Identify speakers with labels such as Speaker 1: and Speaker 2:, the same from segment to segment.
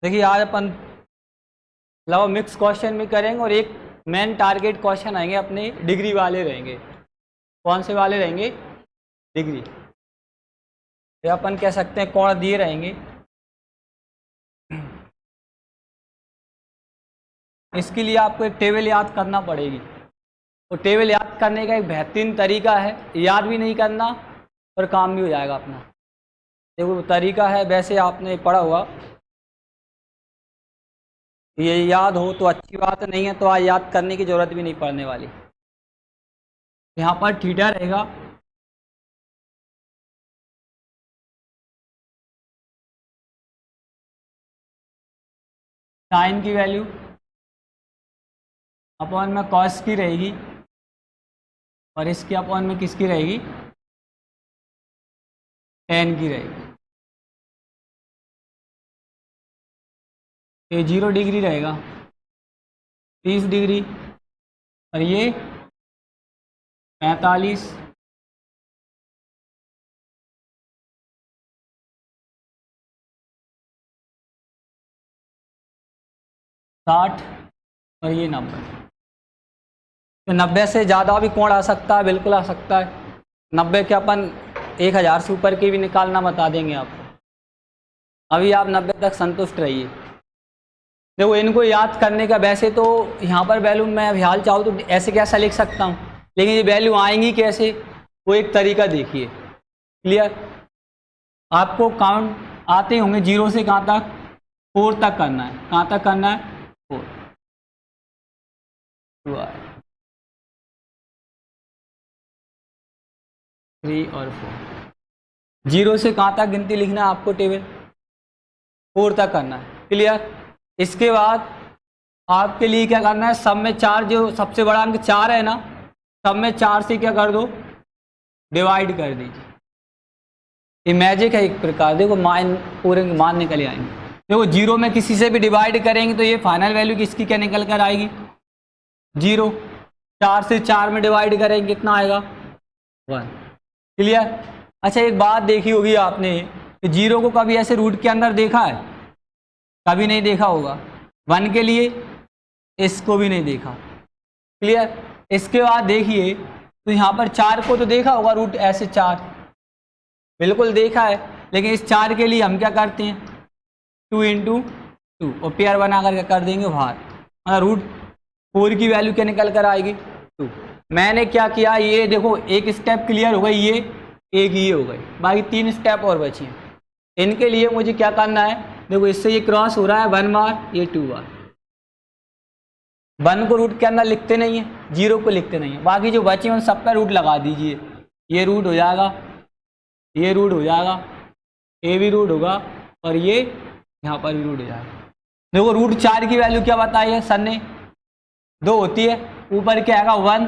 Speaker 1: देखिए आज अपन लगभग मिक्स क्वेश्चन भी करेंगे और एक मेन टारगेट क्वेश्चन आएंगे अपने डिग्री वाले रहेंगे। कौन से वाले रहेंगे? डिग्री। ये अपन कह सकते हैं कोण दिए रहेंगे। इसके लिए आपको एक टेबल याद करना पड़ेगी और टेबल याद करने का एक बेहतरीन तरीका है, याद भी नहीं करना और काम भी हो जाएगा अपना। देखो तरीका है, वैसे आपने पढ़ा हुआ, ये याद हो तो अच्छी बात नहीं है, तो आज याद करने की ज़रूरत भी नहीं पड़ने वाली। यहाँ पर थीटा रहेगा, साइन की वैल्यू अपॉन में कॉस की रहेगी और इसकी अपॉन में किसकी रहेगी? टेन की रहेगी। ये 0 डिग्री रहेगा, 30 डिग्री और ये 45, साठ और ये 90। तो 90 से ज़्यादा भी कोण आ सकता है, बिल्कुल आ सकता है। 90 के अपन 1000 से ऊपर के भी निकालना बता देंगे आपको। अभी आप 90 तक संतुष्ट रहिए। देखो इनको याद करने का, वैसे तो यहाँ पर वैल्यू मैं हाल चाहूँ तो ऐसे कैसा लिख सकता हूँ, लेकिन ये वैल्यू आएंगी कैसे, वो एक तरीका देखिए। क्लियर? आपको काउंट आते होंगे 0 से कहाँ तक? 4 तक करना है। कहाँ तक करना है? 4। 3 और 4। 0 से कहाँ तक गिनती लिखना है आपको? टेबल 4 तक करना है। क्लियर? इसके बाद आपके लिए क्या करना है, सब में 4, जो सबसे बड़ा अंक 4 है ना, सब में 4 से क्या कर दो? डिवाइड कर दीजिए। ये मैजिक है एक प्रकार। देखो पूरे मान निकल आएंगे। देखो 0 में किसी से भी डिवाइड करेंगे तो ये फाइनल वैल्यू किसकी क्या निकल कर आएगी? 0। 4 से 4 में डिवाइड करेंगे कितना आएगा? 1। क्लियर? अच्छा एक बात देखी होगी आपने कि 0 को कभी ऐसे रूट के अंदर देखा है? कभी नहीं देखा होगा। 1 के लिए इसको भी नहीं देखा। क्लियर? इसके बाद देखिए तो यहाँ पर 4 को तो देखा होगा, रूट ऐसे 4 बिल्कुल देखा है, लेकिन इस 4 के लिए हम क्या करते हैं? 2 × 2 और पेयर बना कर कर देंगे बाहर। रूट 4 की वैल्यू क्या निकल कर आएगी? 2। मैंने क्या किया, ये देखो एक स्टेप क्लियर हो गई, ये एक ये हो गई, बाकी 3 स्टेप और बची हैं। इनके लिए मुझे क्या करना है? देखो इससे ये क्रॉस हो रहा है 1 बार, ये 2 बार। 1 को रूट के अंदर लिखते नहीं है, 0 को लिखते नहीं है, बाकी जो बचे उन सब पर रूट लगा दीजिए। ये रूट हो जाएगा, ये रूट हो जाएगा, ये भी रूट होगा और ये यहाँ पर भी रूट हो जाएगा। देखो रूट 4 की वैल्यू क्या बताई है सर ने? 2 होती है। ऊपर क्या आएगा? 1।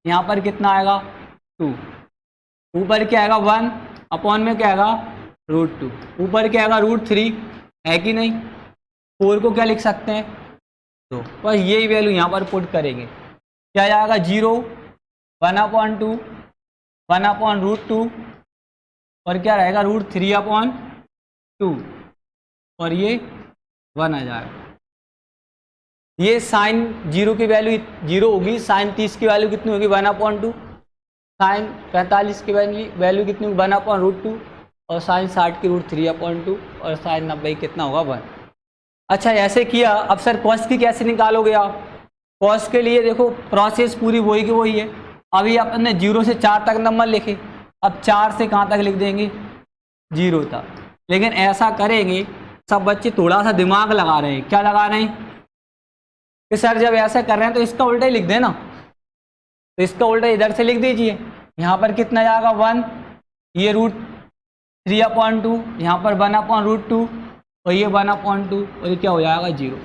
Speaker 1: यहाँ पर कितना आएगा? 2। ऊपर क्या आएगा? 1 अपॉन में क्या आएगा? रूट 2। ऊपर क्या आएगा? रूट 3 है कि नहीं? 4 को क्या लिख सकते हैं? 2। बस यही वैल्यू यहाँ पर पुट करेंगे। क्या जाएगा? 0, 1/2, 1/√2 और क्या रहेगा? रूट 3/2 और ये 1 आ जाएगा। ये साइन 0 की वैल्यू 0 होगी, साइन 30 की वैल्यू कितनी होगी? 1/2। साइन 45 की वैल्यू कितनी होगी? 1/√2 और साइन 60 की रूट 3/2 और साइन 90 कितना होगा? 1। अच्छा ऐसे किया। अब सर कॉस की कैसे निकालोगे आप? कॉस के लिए देखो प्रोसेस पूरी वही की वही है। अभी अपन ने 0 से 4 तक नंबर लिखे, अब 4 से कहाँ तक लिख देंगे? 0 तक। लेकिन ऐसा करेंगे, सब बच्चे थोड़ा सा दिमाग लगा रहे हैं। क्या लगा रहे हैं कि सर जब ऐसा कर रहे हैं तो इसका उल्टा ही लिख देना, तो इसका उल्टा इधर से लिख दीजिए। यहाँ पर कितना जाएगा? 1, ये रूट 3/2, यहाँ पर 1/√2 और ये 1/2 और ये क्या हो जाएगा? 0।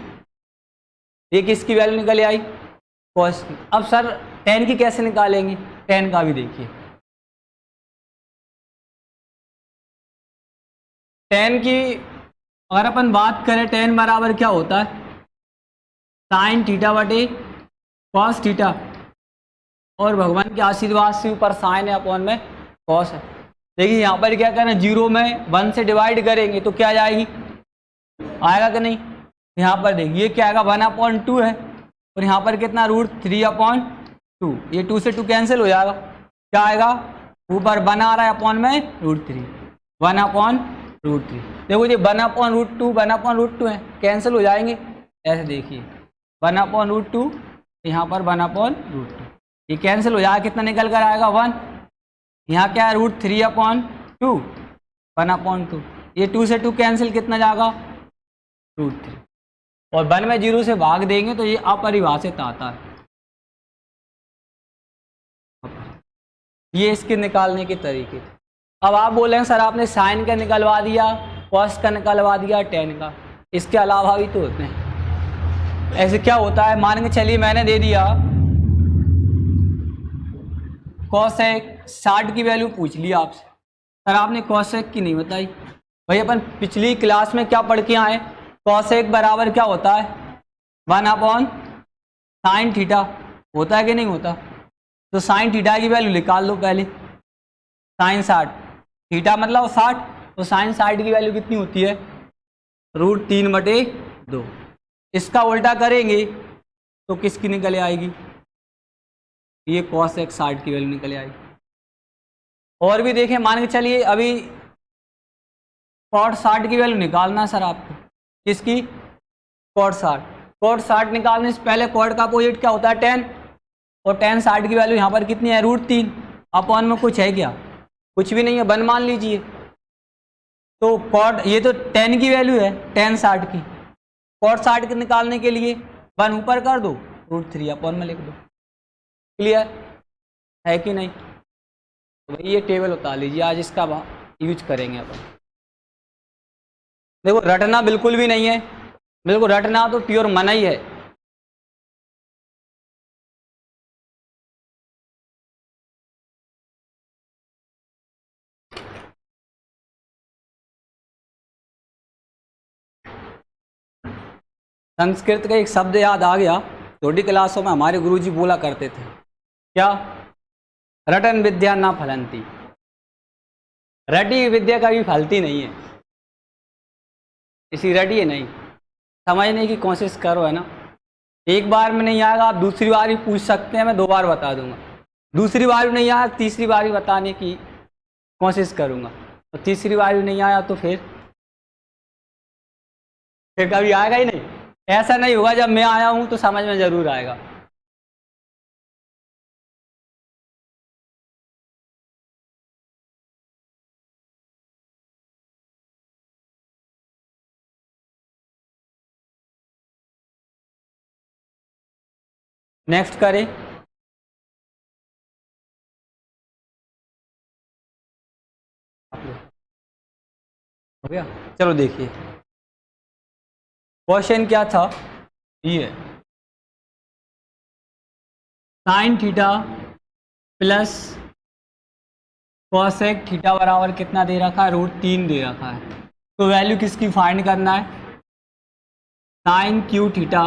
Speaker 1: ये किसकी वैल्यू निकल आई? कॉस की। अब सर tan की कैसे निकालेंगे? tan का भी देखिए। tan की अगर अपन बात करें, tan बराबर क्या होता है? साइन थीटा बटे कॉस थीटा, और भगवान के आशीर्वाद से ऊपर साइन है अपॉन में कॉस है। देखिए यहाँ पर क्या करना, 0 में 1 से डिवाइड करेंगे तो क्या आ जाएगी? आएगा कि नहीं? यहाँ पर देखिए क्या आएगा, 1/2 है और यहाँ पर कितना √3/2, ये 2 से 2 कैंसिल हो जाएगा, क्या आएगा ऊपर 1 आ रहा है अपॉन में √3, 1/√3। देखो ये 1/√2 1/√2 है, कैंसिल हो जाएंगे, ऐसे देखिए 1/√2, यहाँ पर 1/√2, ये कैंसिल हो जाएगा, कितना निकल कर आएगा 1, यहाँ क्या है √3/2, 1/2, ये 2 से 2 कैंसिल, कितना जाएगा √3, और 1 में 0 से भाग देंगे तो ये अपरिभाषित आता है। ये इसके निकालने के तरीके। अब आप बोलेंगे सर आपने साइन का निकलवा दिया, कॉस का निकलवा दिया, टेन का, इसके अलावा भी तो होते हैं। ऐसे क्या होता है, मान के चलिए मैंने दे दिया कॉसेक 60 की वैल्यू पूछ ली आपसे, सर आपने कॉसेक की नहीं बताई। भाई अपन पिछली क्लास में क्या पढ़ के आए, कॉसेक बराबर क्या होता है 1/sin थीटा, होता है कि नहीं होता? तो साइन थीटा की वैल्यू निकाल लो पहले, साइन 60, थीटा मतलब 60, तो साइन 60 की वैल्यू कितनी होती है √3/2। इसका उल्टा करेंगे तो किसकी निकल आएगी, ये कॉसेक 60 की वैल्यू निकल आएगी। और भी देखें, मान के चलिए अभी कॉट 60 की वैल्यू निकालना है सर आपको, किसकी, कॉट 60। कॉट 60 निकालने से पहले कॉट का अपोजिट क्या होता है 10, और tan 60 की वैल्यू यहाँ पर कितनी है √3, अपॉन में कुछ है क्या, कुछ भी नहीं है, 1 मान लीजिए। तो कॉट, ये तो 10 की वैल्यू है tan 60 की, कॉट 60 के निकालने के लिए 1 ऊपर कर दो, √3 अपॉन में लिख दो, क्लियर है कि नहीं? तो भाई ये टेबल उतार लीजिए, आज इसका यूज करेंगे अपन। देखो रटना बिल्कुल भी नहीं है, बिल्कुल रटना तो प्योर मना ही है। संस्कृत का एक शब्द याद आ गया, छोटी क्लासों में हमारे गुरुजी बोला करते थे, क्या, रटन विद्या ना फलंती, रटी विद्या कभी फलती नहीं है, इसी रटिए नहीं, समझने की कोशिश करो, है ना। एक बार में नहीं आएगा, आप दूसरी बार भी पूछ सकते हैं, मैं 2 बार बता दूंगा, दूसरी बार भी नहीं आया, तीसरी बार भी बताने की कोशिश करूंगा, और तीसरी बार भी नहीं आया तो फिर कभी आएगा ही नहीं। ऐसा नहीं होगा, जब मैं आया हूं तो समझ में जरूर आएगा। नेक्स्ट करें, हो गया, चलो देखिए क्वेश्चन क्या था, ये sine theta plus cosec theta बराबर कितना दे रखा है, √3 दे रखा है। तो वैल्यू किसकी फाइंड करना है, sine Q theta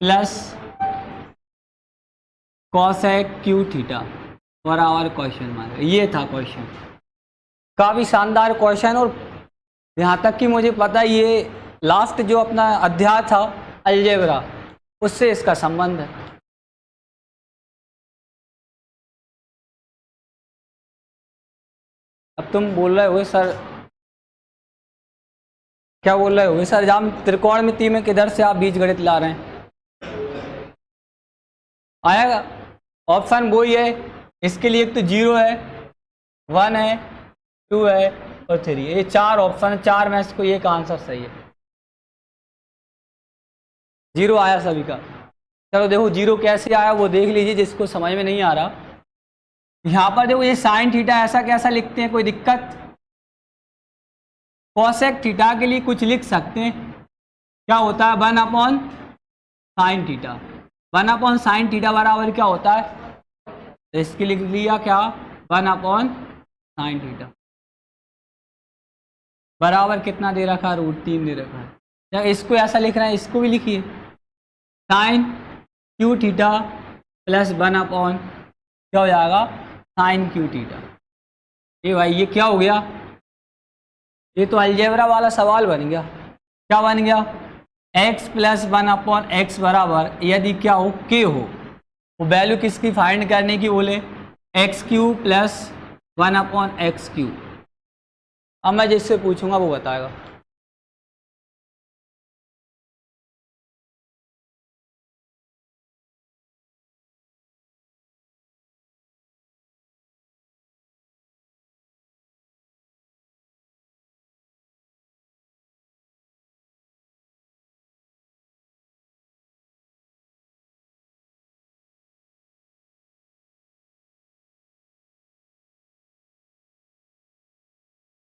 Speaker 1: plus cosec Q theta बराबर क्वेश्चन मार्क। ये था क्वेश्चन, काफ़ी शानदार क्वेश्चन, और यहाँ तक कि मुझे पता ये लास्ट जो अपना अध्याय था अलजेब्रा, उससे इसका संबंध है। अब तुम बोल रहे हो सर, क्या बोल रहे हो सर, जब हम त्रिकोणमिति में किधर से आप बीजगणित ला रहे हैं, आएगा ऑप्शन वही है, इसके लिए एक तो 0 है, 1 है, 2 है और 3, ये 4 ऑप्शन है, 4 में से कोई एक आंसर सही है। 0 आया सभी का। चलो देखो 0 कैसे आया वो देख लीजिए, जिसको समझ में नहीं आ रहा। यहाँ पर देखो ये साइन थीटा ऐसा कैसा लिखते हैं, कोई दिक्कत? कॉसेक थीटा के लिए कुछ लिख सकते हैं, क्या होता है 1/sin थीटा, 1/sin थीटा बराबर क्या होता है, इसके लिख लिया क्या 1/sin थीटा बराबर कितना दे रखा है, √3 दे रखा है। जब इसको ऐसा लिख रहे हैं, इसको भी लिखिए साइन क्यू थीटा प्लस 1/ क्या हो जाएगा साइन क्यू थीटा। ये भाई ये क्या हो गया, ये तो अलजेब्रा वाला सवाल बन गया। क्या बन गया, x प्लस 1/x बराबर यदि क्या हो k हो, वो वैल्यू किसकी फाइंड करने की बोले, x³ प्लस 1/x³। अब मैं जिससे पूछूंगा वो बताएगा।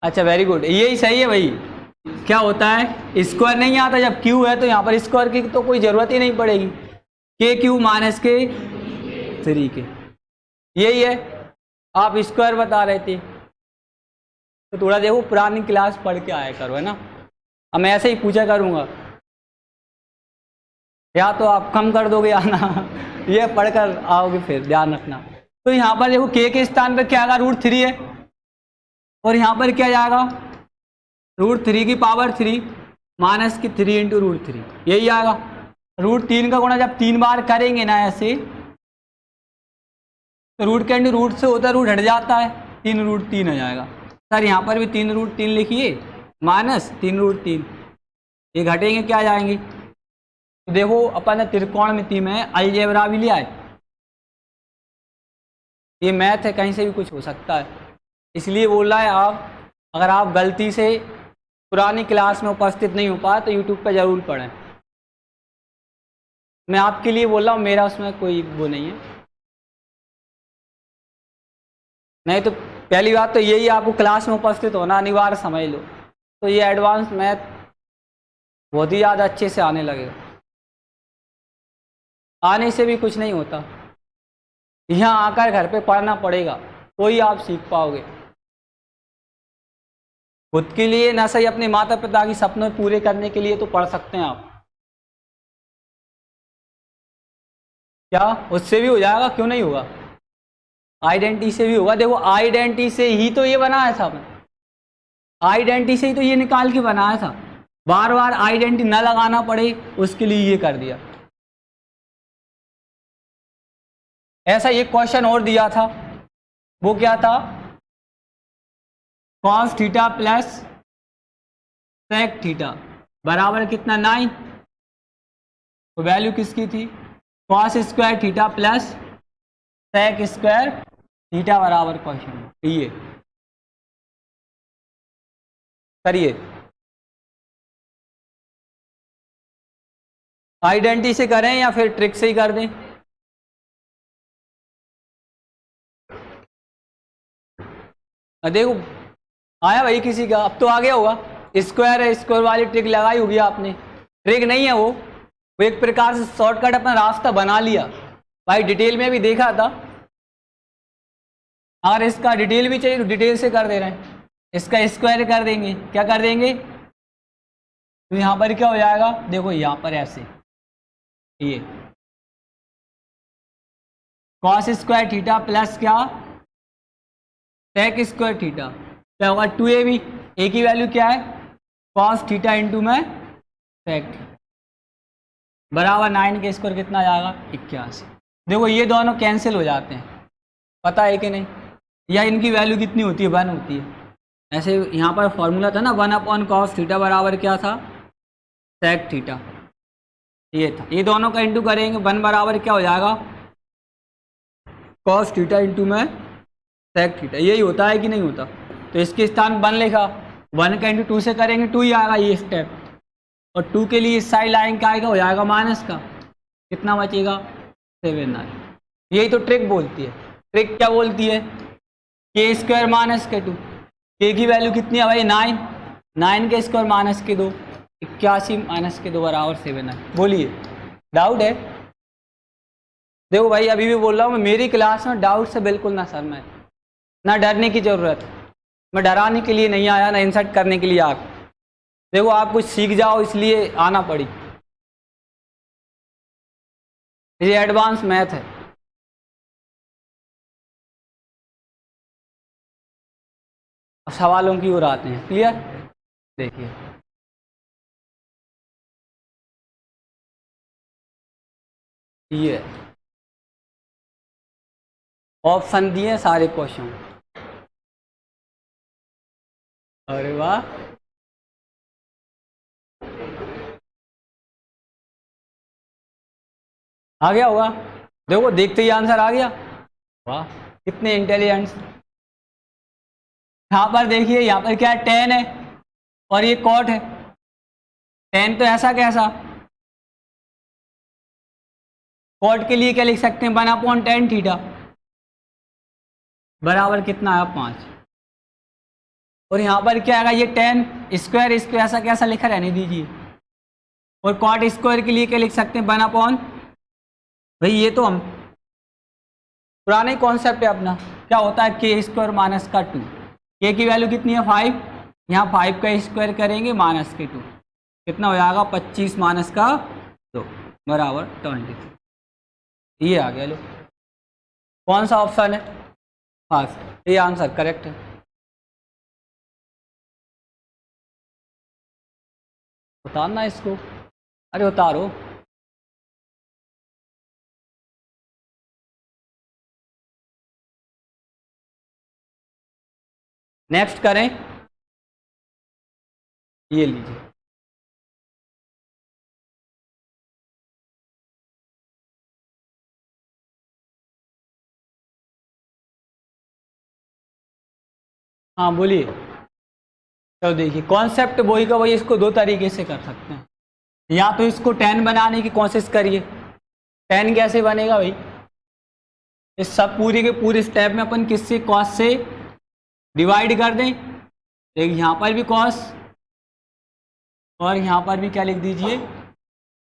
Speaker 1: अच्छा वेरी गुड, यही सही है भाई। क्या होता है, स्क्वायर नहीं आता जब क्यू है तो यहाँ पर स्क्वायर की तो कोई ज़रूरत ही नहीं पड़ेगी, k³ माइनस के 3 के, यही है। आप स्क्वायर बता रहे थे तो थोड़ा देखो पुरानी क्लास पढ़ के आया करो, है ना। अब मैं ऐसे ही पूछा करूँगा, या तो आप कम कर दोगे आना ये पढ़कर आओगे फिर, ध्यान रखना। तो यहाँ पर देखो k के स्थान पर क्या आएगा, √3 है, और यहाँ पर क्या जाएगा, √3 की पावर 3 माइनस की 3 इंटू √3, यही आएगा। √3 का गुणा जब 3 बार करेंगे ना ऐसे, तो रूट के इंटू रूट से होता है रूट हट जाता है, 3√3 आ जाएगा। सर यहाँ पर भी 3√3 लिखिए, माइनस 3√3, ये घटेंगे क्या जाएंगे। तो देखो अपन ने त्रिकोणमिति में अलजेब्रा भी लिया है, ये मैथ है, कहीं से भी कुछ हो सकता है, इसलिए बोल रहा है आप अगर आप गलती से पुरानी क्लास में उपस्थित नहीं हो पाए तो यूट्यूब पर ज़रूर पढ़ें। मैं आपके लिए बोल रहा हूँ, मेरा उसमें कोई वो नहीं है। नहीं तो पहली बात तो यही, आपको क्लास में उपस्थित होना अनिवार्य समझ लो, तो ये एडवांस मैथ बहुत ही ज़्यादा अच्छे से आने लगेगा। आने से भी कुछ नहीं होता, यहाँ आकर घर पे पढ़ना पड़ेगा तो ही आप सीख पाओगे। खुद के लिए ना सही, अपने माता पिता की सपने पूरे करने के लिए तो पढ़ सकते हैं आप। क्या उससे भी हो जाएगा, क्यों नहीं होगा, आइडेंटिटी से भी होगा। देखो आइडेंटिटी से ही तो ये बनाया था हमने, आइडेंटिटी से ही तो ये निकाल के बनाया था, बार बार आइडेंटिटी न लगाना पड़े उसके लिए ये कर दिया। ऐसा एक क्वेश्चन और दिया था, वो क्या था, cos theta plus sec theta बराबर कितना 9, तो वैल्यू किसकी थी, cos square theta plus sec square theta बराबर क्वेश्चन, ये करिए। आइडेंटिटी से करें या फिर ट्रिक से ही कर दें, देखो आया भाई किसी का, अब तो आ गया होगा। स्क्वायर है, स्क्वायर वाली ट्रिक लगाई होगी आपने, ट्रिक नहीं है वो एक प्रकार से शॉर्टकट अपना रास्ता बना लिया भाई, डिटेल में भी देखा था। अगर इसका डिटेल भी चाहिए तो डिटेल से कर दे रहे हैं, इसका स्क्वायर कर देंगे, क्या कर देंगे, तो यहाँ पर क्या हो जाएगा, देखो यहाँ पर ऐसे ये cos स्क्वायर थीटा प्लस क्या sec स्क्वायर थीटा, क्या होगा 2ab, a की वैल्यू क्या है cos थीटा इंटू में sec बराबर 9 के स्क्वायर कितना आ जाएगा 81। देखो ये दोनों कैंसिल हो जाते हैं, पता है कि नहीं, या इनकी वैल्यू कितनी होती है 1 होती है। ऐसे यहाँ पर फॉर्मूला था ना 1/cos थीटा बराबर क्या था sec थीटा, ये था, ये दोनों का इंटू करेंगे 1 बराबर क्या हो जाएगा cos थीटा इंटू में sec थीटा, यही होता है कि नहीं होता। तो इसके स्थान 1 लिखा, 1 का इंटू 2 से करेंगे 2 ही आएगा ये स्टेप, और 2 के लिए इस साइड लाइन का आएगा हो जाएगा माइनस का, कितना बचेगा 7 आएगा। यही तो ट्रिक बोलती है, ट्रिक क्या बोलती है, के स्क्वायर माइनस के 2, के की वैल्यू कितनी है भाई 9, 9 के स्क्वायर माइनस के 2, 81 माइनस के 2 बराबर 7 है। बोलिए डाउट है, देखो भाई अभी भी बोल रहा हूँ मैं, मेरी क्लास में डाउट से बिल्कुल ना सर, मैं ना डरने की ज़रूरत है, मैं डराने के लिए नहीं आया, ना इंसल्ट करने के लिए आप, देखो आप कुछ सीख जाओ इसलिए आना पड़ी, ये एडवांस मैथ है। अब सवालों की ओर आते हैं, क्लियर, देखिए ये ऑप्शन दिए सारे क्वेश्चन। अरे वाह, आ गया होगा। देखो देखते ही आंसर आ गया। वाह, कितने इंटेलिजेंट। यहाँ पर देखिए, यहाँ पर क्या है, 10 है और ये कॉट है। 10 तो ऐसा कैसा, कॉट के लिए क्या लिख सकते हैं, 1/10 थीटा बराबर कितना है, 5। और यहाँ पर क्या आएगा, ये 10 स्क्वायर, इसको ऐसा कैसा लिखा रहने दीजिए। और कॉट स्क्वायर के लिए क्या लिख सकते हैं, 1/, भाई ये तो हम पुराने कॉन्सेप्ट है अपना। क्या होता है, के स्क्वायर माइनस का 2। के की वैल्यू कितनी है, 5। यहाँ 5 का स्क्वायर करेंगे माइनस के 2, कितना हो जाएगा, 25 माइनस का 2 बराबर 23। ये आ गया। लो, कौन सा ऑप्शन है, फर्स्ट, ये आंसर करेक्ट है। उतारना इसको, अरे उतारो। नेक्स्ट करें, ये लीजिए। हाँ बोलिए। तो देखिए कॉन्सेप्ट वही का वही, इसको दो तरीके से कर सकते हैं। या तो इसको 10 बनाने की कोशिश करिए। 10 कैसे बनेगा भाई, इस सब पूरी के पूरे स्टेप में अपन किससे, कॉस से डिवाइड कर दें। एक यहाँ पर भी कॉस और यहाँ पर भी क्या लिख दीजिए,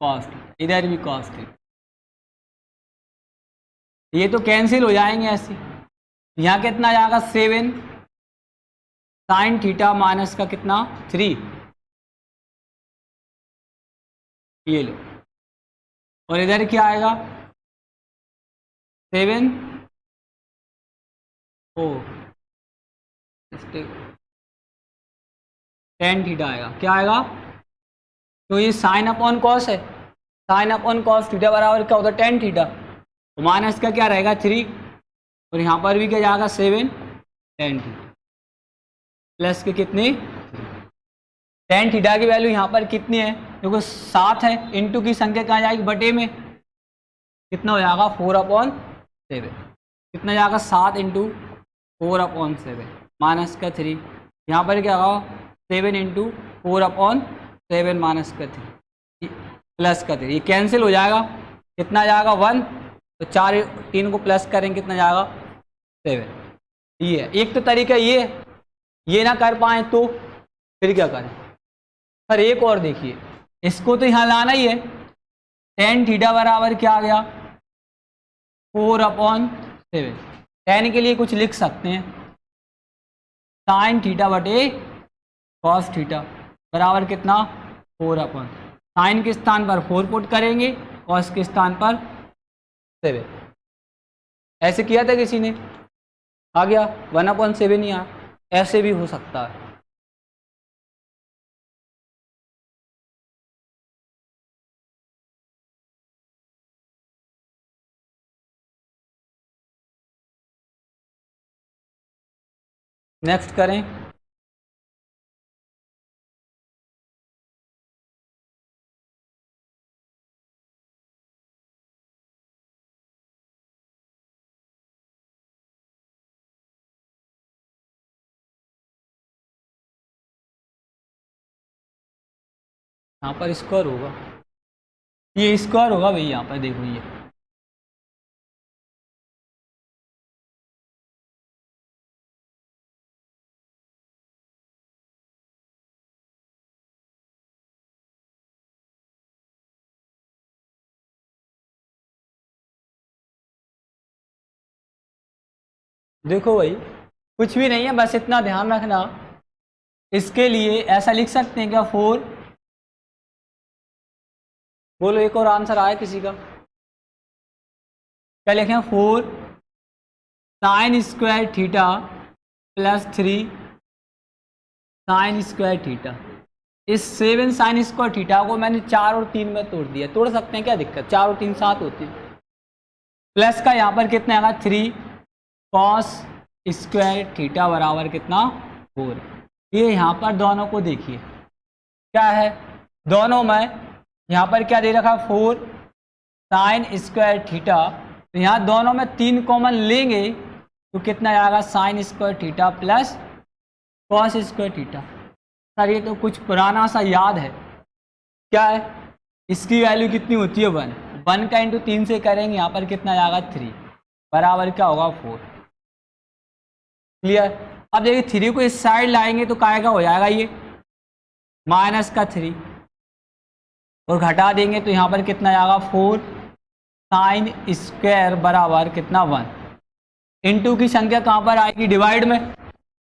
Speaker 1: कॉस, इधर भी कॉस। ये तो कैंसिल हो जाएंगे ऐसे। यहाँ कितना जाएगा, 7 साइन थीटा माइनस का कितना, 3। ये लो, और इधर क्या आएगा, 7 10 थीटा आएगा। क्या आएगा, तो ये साइन अपॉन कॉस है, साइन अपॉन कॉस थीटा बराबर क्या होता है, 10 थीटा। तो माइनस का क्या रहेगा, 3, और यहाँ पर भी क्या जाएगा, 7 10 थीटा प्लस के कितने, 10 थीटा की वैल्यू यहाँ पर कितनी है, देखो 7 है, इंटू की संख्या कहाँ जाएगी, बटे में, कितना हो जाएगा, 4/7। कितना जाएगा, 7 इंटू 4/7 माइनस का 3। यहाँ पर क्या होगा, 7 इंटू 4/7 माइनस का 3 प्लस का 3। ये कैंसिल हो जाएगा, कितना जाएगा, 1। तो 4 3 को प्लस करेंगे, कितना जाएगा, 7। ये है एक तो तरीका, ये ना कर पाए तो फिर क्या करें। पर एक और देखिए, इसको तो यहाँ लाना ही है। 10 थीटा बराबर क्या आ गया, 4/7। 10 के लिए कुछ लिख सकते हैं, साइन थीटा बटे कॉस थीटा बराबर कितना, 4/, साइन के स्थान पर 4 पुट करेंगे, कॉस के स्थान पर 7। ऐसे किया था किसी ने, आ गया 1/7 ही आ। ऐसे भी हो सकता है। नेक्स्ट करें, यहाँ पर स्क्वायर होगा, ये स्क्वायर होगा भाई, यहाँ पर देखो ये देखो भाई, कुछ भी नहीं है, बस इतना ध्यान रखना। इसके लिए ऐसा लिख सकते हैं क्या, 4, बोलो एक और आंसर आया किसी का, क्या लिखें, 4 sine square theta plus 3 sine square theta. इस 7 साइन स्क्वायर थीटा को मैंने 4 और 3 में तोड़ दिया। तोड़ सकते हैं, क्या दिक्कत, 4 और 3 7 होती है। प्लस का यहाँ पर कितना आएगा 3 कॉस स्क्वायर थीटा बराबर कितना 4। ये यहाँ पर दोनों को देखिए क्या है, दोनों में यहाँ पर क्या दे रखा 4 साइन स्क्वायर थीटा, तो यहाँ दोनों में 3 कॉमन लेंगे तो कितना आएगा sine square theta plus cos square theta. Sir ये तो कुछ पुराना सा याद है, क्या है, इसकी वैल्यू कितनी होती है 1 का इंटू 3 से करेंगे यहाँ पर कितना आएगा 3 बराबर क्या होगा 4। क्लियर। अब देखिए 3 को इस साइड लाएंगे तो काय का हो जाएगा ये माइनस का 3 और घटा देंगे तो यहाँ पर कितना आएगा 4 साइन स्क्वायर बराबर कितना 1। इंटू की संख्या कहाँ पर आएगी डिवाइड में,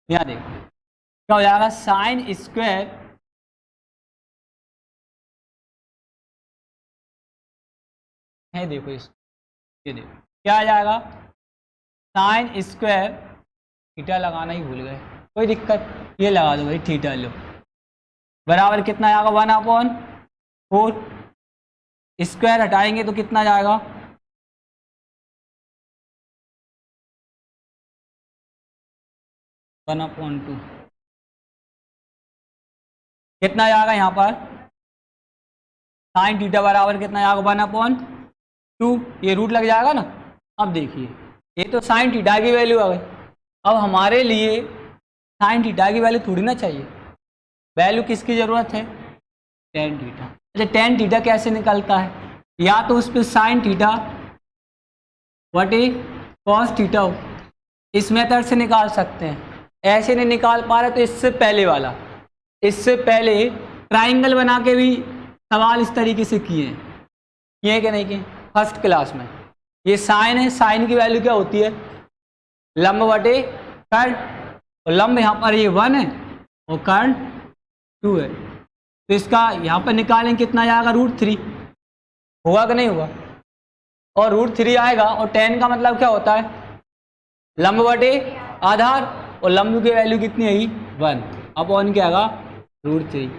Speaker 1: यहाँ देखो क्या हो जाएगा साइन स्क्वायर है, देखो इस ये देखो क्या आ जाएगा साइन स्क्वायर थीटा लगाना ही भूल गए, कोई दिक्कत, ये लगा दो भाई थीटा लो बराबर कितना आएगा 1/4। स्क्वायर हटाएंगे तो कितना जाएगा 1/2। कितना जाएगा यहाँ पर साइन थीटा बराबर कितना जाएगा 1/2, ये रूट लग जाएगा ना। अब देखिए ये तो साइन थीटा की वैल्यू आ गई, अब हमारे लिए साइन थीटा की वैल्यू थोड़ी ना चाहिए, वैल्यू किसकी ज़रूरत है टेन थीटा। अच्छा टेन थीटा कैसे निकलता है, या तो उस पर साइन थीटा बटे कॉस थीटा हो, इस मेथड से निकाल सकते हैं, ऐसे नहीं निकाल पा रहे तो इससे पहले वाला, इससे पहले ट्राइंगल बना के भी सवाल इस तरीके से किए कि नहीं किए फर्स्ट क्लास में। ये साइन है, साइन की वैल्यू क्या होती है लंब बटे कर्ण, और लंब यहाँ पर ये 1 है और कर्ण 2 है, तो इसका यहाँ पर निकालें कितना आएगा √3, होगा कि नहीं होगा, और √3 आएगा, और tan का मतलब क्या होता है लंब बटे आधार, और लंब की वैल्यू कितनी आई 1/, क्या आएगा √3।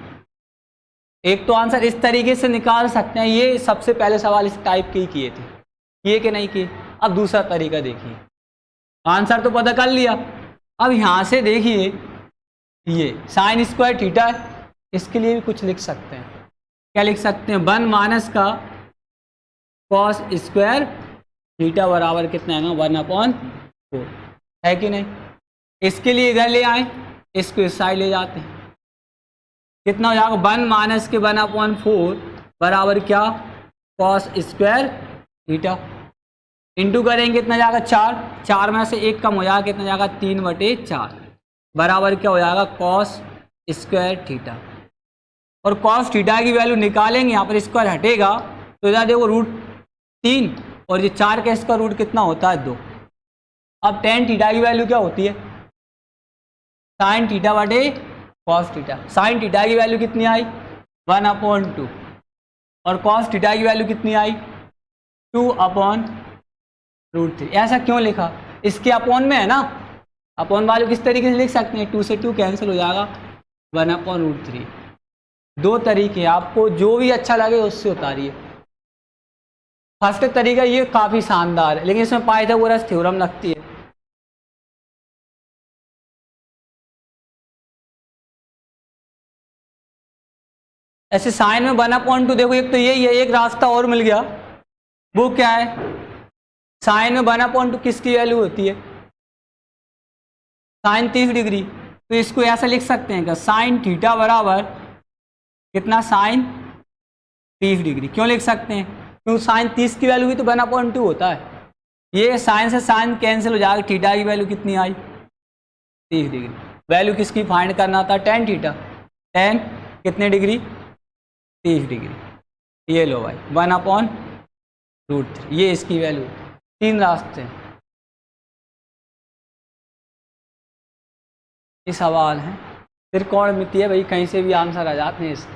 Speaker 1: एक तो आंसर इस तरीके से निकाल सकते हैं, ये सबसे पहले सवाल इस टाइप के ही किए थे, किए कि नहीं किए। अब दूसरा तरीका देखिए, आंसर तो पता कर लिया, अब यहाँ से देखिए ये साइन स्क्वायर थीटा है, इसके लिए भी कुछ लिख सकते हैं, क्या लिख सकते हैं 1 - का कॉस स्क्वायर थीटा बराबर कितना आएगा 1/4, है कि नहीं। इसके लिए इधर ले आए, इसको इस साइड ले जाते हैं, कितना हो जाएगा 1 - के 1/4 बराबर क्या कॉस स्क्वायर थीटा, इंटू करेंगे कितना जाएगा 4, 4 में से 1 कम हो जाएगा, कितना जाएगा 3/4 बराबर क्या हो जाएगा कॉस स्क्वायर थीटा। और कॉस थीटा की वैल्यू निकालेंगे, यहाँ पर स्क्वायर हटेगा तो इधर देखो √3, और ये 4 का इसका रूट कितना होता है 2। अब tan थीटा की वैल्यू क्या होती है साइन थीटा बटे कॉस थीटा, साइन थीटा की वैल्यू कितनी आई 1/2, और कॉस थीटा की वैल्यू कितनी आई 2/√3। ऐसा क्यों लिखा, इसके अपॉन में है ना, अपॉन वाले किस तरीके से लिख सकते हैं 2 से 2 कैंसिल हो जाएगा 1/√3। दो तरीके, आपको जो भी अच्छा लगे उससे उतारिए। फर्स्ट तरीका ये काफ़ी शानदार है, लेकिन इसमें पाइथागोरस थ्योरम लगती है। ऐसे साइन में 1/2 देखो, एक तो यही है, एक रास्ता और मिल गया, वो क्या है साइन में 1/2 किसकी वैल्यू होती है साइन 30 डिग्री, तो इसको ऐसा लिख सकते हैं कि साइन थीटा बराबर कितना साइन 30 डिग्री। क्यों लिख सकते हैं, क्योंकि साइन 30 की वैल्यू भी तो 1/2 होता है, ये साइन से साइन कैंसिल हो जाएगा, थीटा की वैल्यू कितनी आई 30 डिग्री। वैल्यू किसकी फाइंड करना था tan थीटा, tan कितने डिग्री 30 डिग्री, ये लो भाई 1/√3, ये इसकी वैल्यू। 3 रास्ते हैं, ये सवाल है, त्रिकोणमिति है भाई, कहीं से भी आंसर आ जाते हैं इसके।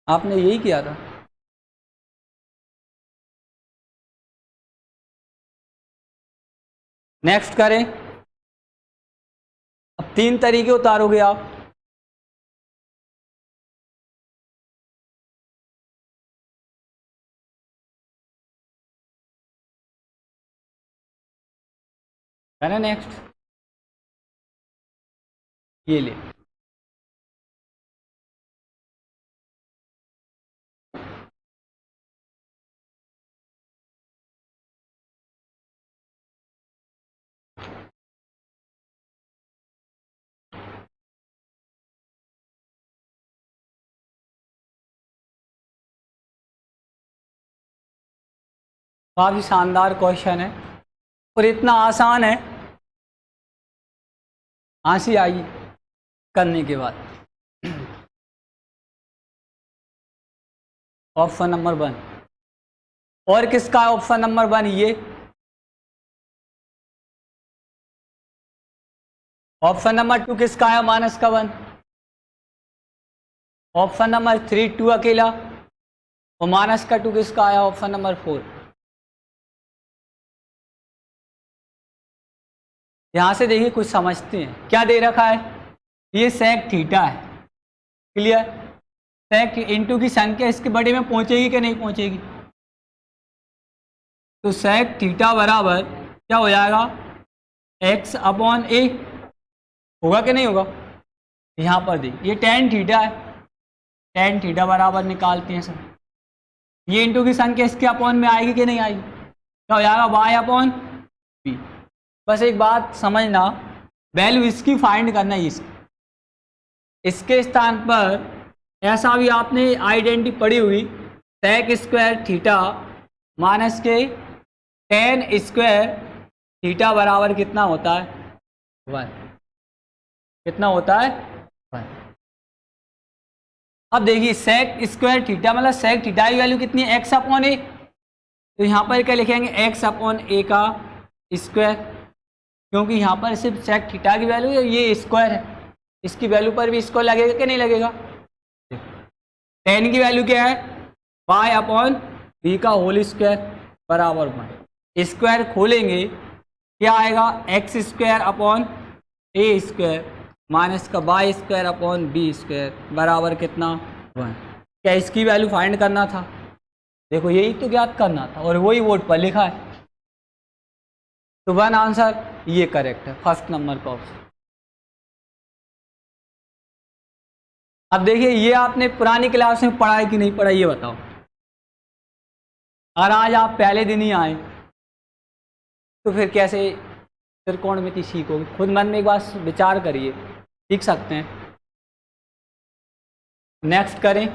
Speaker 1: आपने यही किया था। नेक्स्ट करें, अब 3 तरीके उतारोगे आप, है ना। नेक्स्ट ये ले, काफी शानदार क्वेश्चन है और इतना आसान है, हंसी आई करने के बाद। ऑप्शन नंबर 1 और किसका है? ऑप्शन नंबर 1 ये। ऑप्शन नंबर 2 किसका है? माइनस का 1। ऑप्शन नंबर 3 2 अकेला, और माइनस का 2 किसका आया? Option number 4। यहां से देखिए कुछ समझते हैं। क्या दे रखा है? ये सेक थीटा है, क्लियर। सेक इंटू की संख्या इसके बड़े में पहुंचेगी कि नहीं पहुंचेगी? तो सेक थीटा बराबर क्या हो जाएगा? x अपॉन ए, होगा कि नहीं होगा? यहाँ पर देखिए ये टेन थीटा है, टेन थीटा बराबर निकालते हैं सर। ये इंटू की संख्या इसके अपॉन में आएगी कि नहीं आएगी? क्या हो जाएगा? y upon B. बस एक बात समझना, वैल्यू इसकी फाइंड करना है। इसके स्थान पर ऐसा भी आपने आइडेंटिटी पढ़ी हुई, सेक स्क्वायर थीटा माइनस के टेन स्क्वायर थीटा बराबर कितना होता है? 1। कितना होता है? 1। अब देखिए सेक स्क्वायर थीटा मतलब सेक थीटा की वैल्यू कितनी है? x अपॉन ए। तो यहाँ पर क्या लिखेंगे? x अपॉन ए का स्क्वायर, क्योंकि यहाँ पर सिर्फ सेक थीटा की वैल्यू है, ये स्क्वायर है, इसकी वैल्यू पर भी स्क्वायर लगेगा कि नहीं लगेगा? टेन की वैल्यू क्या है? y अपॉन बी का होल स्क्वायर बराबर 1। स्क्वायर खोलेंगे क्या आएगा? X square upon A square minus का Y square upon B square बराबर कितना? 1। क्या इसकी वैल्यू फाइंड करना था? देखो यही तो ज्ञात करना था और वही बोर्ड पर लिखा है। तो 1 आंसर ये करेक्ट है, फर्स्ट नंबर का ऑप्शन। अब देखिए ये आपने पुरानी क्लास में पढ़ा है कि नहीं पढ़ा, ये बताओ। और आज आप पहले दिन ही आए तो फिर कैसे त्रिकोणमिति सीखोगे? खुद मन में एक बार विचार करिए, सीख सकते हैं। नेक्स्ट करें।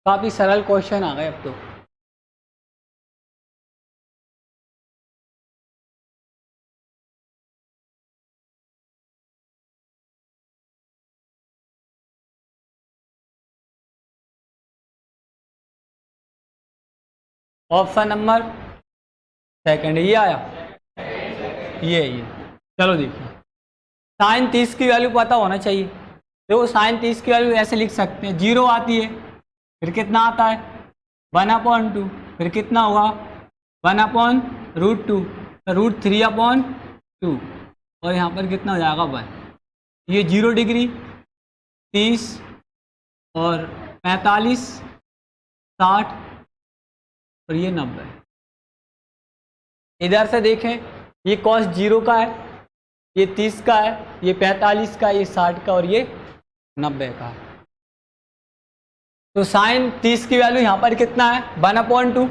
Speaker 1: काफी सरल क्वेश्चन आ गए अब तो। ऑप्शन नंबर सेकंड ये आया, ये चलो देखिए, साइन 30 की वैल्यू पता होना चाहिए। देखो साइन 30 की वैल्यू ऐसे लिख सकते हैं, 0 आती है, फिर कितना आता है? 1/2, फिर कितना होगा? 1/√2, √3/2, और यहाँ पर कितना हो जाएगा? 1। ये 0 डिग्री, 30 और 45, 60 और ये 90। इधर से देखें, ये कॉस 0 का है, ये 30 का है, ये 45 का, ये 60 का और ये 90 का है। तो साइन 30 की वैल्यू यहाँ पर कितना है? 1/2।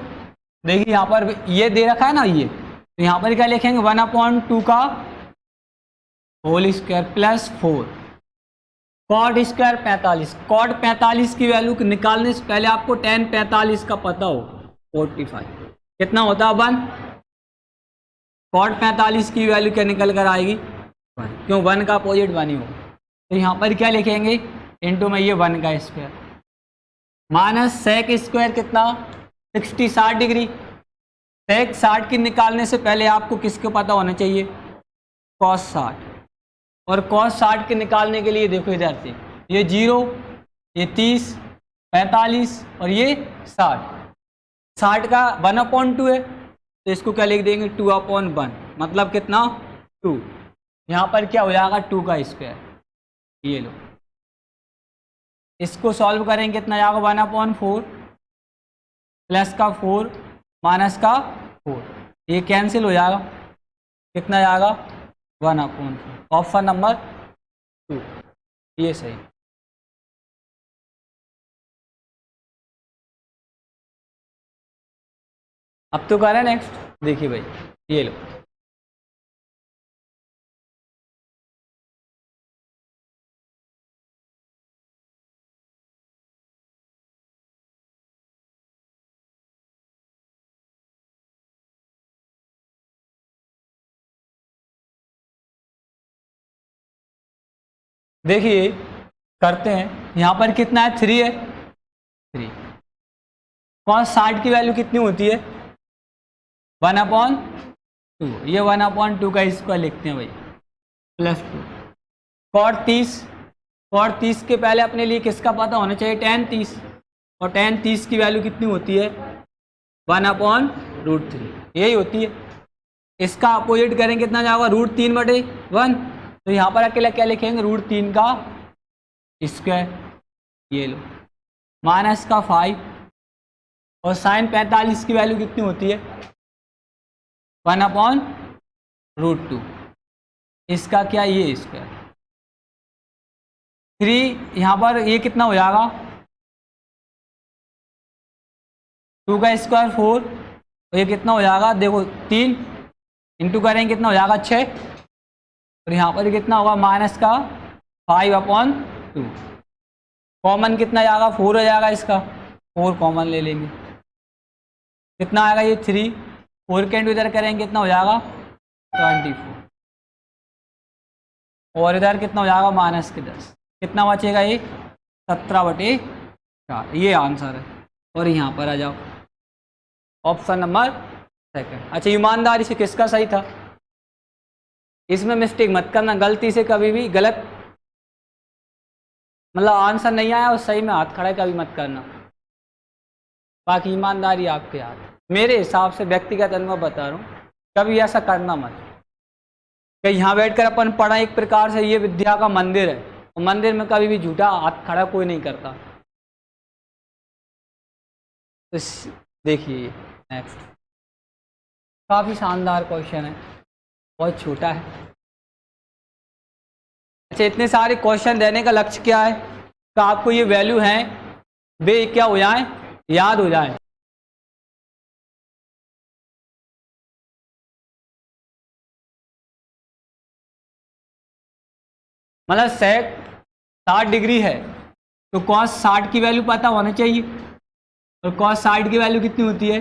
Speaker 1: देखिए यहाँ पर ये दे रखा है ना, ये तो यहाँ पर क्या लिखेंगे? 1/2 का whole square plus 4। Cot square 45, cot 45 की वैल्यू निकालने से पहले आपको tan 45 का पता हो, 45 कितना होता है? 1। कॉट 45 की वैल्यू क्या निकल कर आएगी? 1, क्यों? 1 का अपोजिट 1 ही होगा। तो यहाँ पर क्या लिखेंगे? इंटू में ये 1 का स्क्वायर माइनस सेक स्क्वायर कितना? 60 डिग्री। सेक 60 की निकालने से पहले आपको किसको पता होना चाहिए? कॉस 60। और कॉस 60 के निकालने के लिए देखो इधर से ये 0, ये 30 45 और ये 60। 60 का 1/2 है तो इसको क्या लिख देंगे 2/1, मतलब कितना 2। यहाँ पर क्या हो जाएगा 2 का स्क्वायर, ये लो। इसको सॉल्व करेंगे कितना जाएगा 1/4 प्लस का 4 माइनस का 4, ये कैंसिल हो जाएगा, कितना जाएगा 1/4। ऑप्शन नंबर 2 ये सही। अब तो करें नेक्स्ट, देखिए भाई ये लो। देखिए करते हैं, यहाँ पर कितना है 3 है, 3। cos 60 की वैल्यू कितनी होती है 1/2, ये 1/2 का स्क्वायर लिखते हैं भाई, प्लस 2। cot 30 के पहले अपने लिए किसका पता होना चाहिए tan 30, और tan 30 की वैल्यू कितनी होती है 1/√3, यही होती है। इसका अपोजिट करेंगे कितना जाएगा √3/1, तो यहाँ पर अकेला क्या लिखेंगे √3 का स्क्वायर, ये लो, माइनस का 5, और sin 45 की वैल्यू कितनी होती है 1/√2, इसका क्या ये स्क्वायर। 3 यहाँ पर ये कितना हो जाएगा 2 का स्क्वायर 4, और ये कितना हो जाएगा देखो 3 इंटू करेंगे कितना हो जाएगा 6, और यहाँ पर कितना होगा माइनस का 5/2। कॉमन कितना जाएगा 4 हो जाएगा, इसका 4 कॉमन ले लेंगे, कितना आएगा ये 3, 4 के इंटू इधर करेंगे कितना हो जाएगा 24, और इधर कितना हो जाएगा माइनस के 10, कितना बचेगा ये 17/4, ये आंसर है। और यहाँ पर आ जाओ ऑप्शन नंबर 2। अच्छा ईमानदारी से किसका सही था, इसमें मिस्टेक मत करना, गलती से कभी भी गलत मतलब आंसर नहीं आया और सही में हाथ खड़ा कभी मत करना, बाकी ईमानदारी आपके हाथ। मेरे हिसाब से व्यक्तिगत अनुभव बता रहा हूँ, कभी ऐसा करना मत कि यहाँ बैठकर अपन पढ़ा, एक प्रकार से ये विद्या का मंदिर है, और मंदिर में कभी भी झूठा हाथ खड़ा कोई नहीं करता। तो देखिए नेक्स्ट, काफ़ी शानदार क्वेश्चन है, बहुत छोटा है। अच्छा इतने सारे क्वेश्चन देने का लक्ष्य क्या है कि आपको ये वैल्यू है वे क्या हो जाए, याद हो जाए। मतलब सेक 60 डिग्री है तो cos 60 की वैल्यू पता होना चाहिए, और cos 60 की वैल्यू कितनी होती है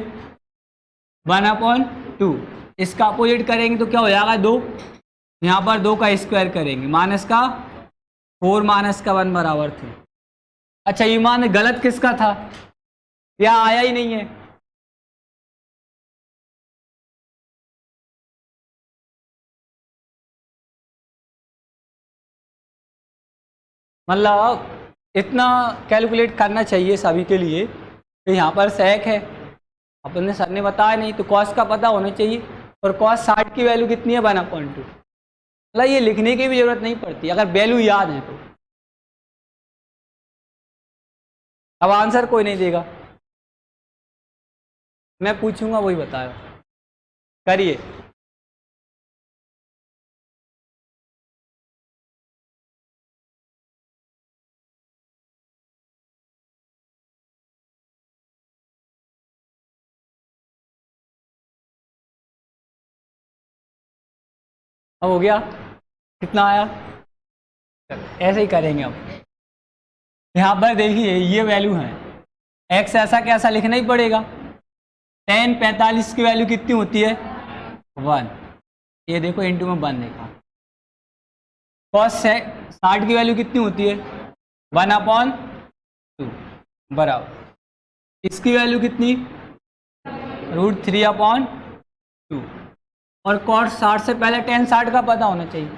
Speaker 1: 1/2। इसका अपोजिट करेंगे तो क्या हो जाएगा 2, यहाँ पर 2 का स्क्वायर करेंगे, माइनस का 4 माइनस का 1 बराबर 3। अच्छा ईमान गलत किसका था, या आया ही नहीं है, मतलब इतना कैलकुलेट करना चाहिए सभी के लिए कि यहाँ पर सेक है, अपने सर ने बताया नहीं तो कॉस का पता होना चाहिए, और cos 60 की वैल्यू कितनी है 1/2, मतलब ये लिखने की भी जरूरत नहीं पड़ती अगर वैल्यू याद है तो। अब आंसर कोई नहीं देगा, मैं पूछूंगा वही बताएगा, करिए। अब हो गया, कितना आया, ऐसे ही करेंगे। अब यहाँ पर देखिए ये वैल्यू है, x ऐसा कैसा लिखना ही पड़ेगा। tan 45 की वैल्यू कितनी होती है 1, ये देखो इंटू में 1 देखा। cos 60 की वैल्यू कितनी होती है 1/2 बराबर, इसकी वैल्यू कितनी √3/2, और cos 60 से पहले tan 60 का पता होना चाहिए,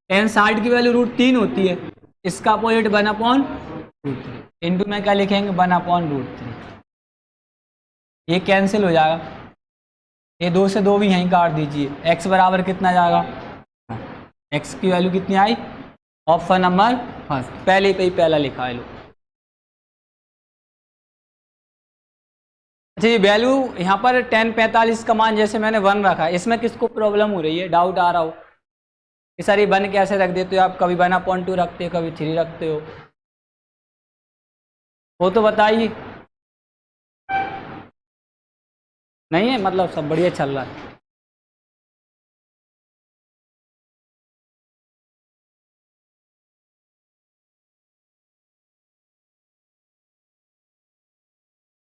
Speaker 1: tan 60 की वैल्यू √3 होती है, इसका अपोजिट 1/√3, इंटू में क्या लिखेंगे 1/√3। ये कैंसिल हो जाएगा, ये 2 से 2 भी यहीं काट दीजिए। x बराबर कितना जाएगा, x की वैल्यू कितनी आई, ऑप्शन नंबर फर्स्ट, पहले पे ही पहला लिखा है लो। अच्छा ये वैल्यू यहाँ पर 1045 का मान जैसे मैंने 1 रखा है, इसमें किसको प्रॉब्लम हो रही है, डाउट आ रहा हो कि सर ये 1 कैसे रख देते हो आप, कभी 1/2 रखते हो कभी 3 रखते हो, वो तो बताइए। नहीं है मतलब सब बढ़िया चल रहा है।